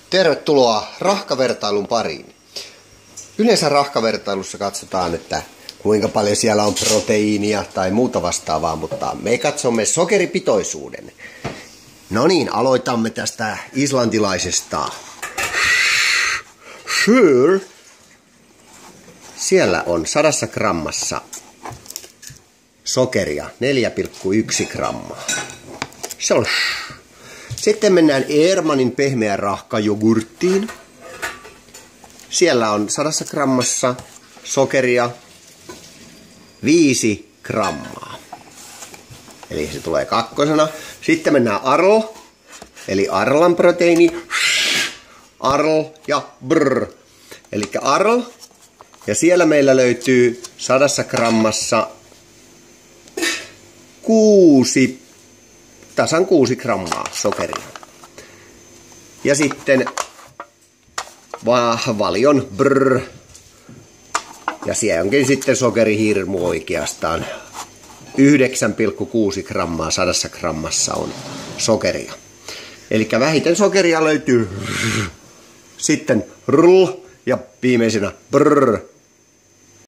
Tervetuloa rahkavertailun pariin. Yleensä rahkavertailussa katsotaan, että kuinka paljon siellä on proteiinia tai muuta vastaavaa, mutta me katsomme sokeripitoisuuden. No niin, aloitamme tästä islantilaisesta. Sure. Siellä on 100 grammassa sokeria 4,1 grammaa. Se on. Sitten mennään Ehrmannin pehmeä rahkajogurttiin. Siellä on 100 grammassa sokeria 5 grammaa. Eli se tulee kakkosena. Sitten mennään Arl, eli Arlan proteiini. Arl ja brr. Eli Arl. Ja siellä meillä löytyy 100 grammassa tasan 6 grammaa sokeria. Ja sitten Valion brr. Ja siellä onkin sitten sokerihirmu oikeastaan. 9,6 grammaa 100 grammassa on sokeria. Eli vähiten sokeria löytyy. Sitten rl ja viimeisenä brr.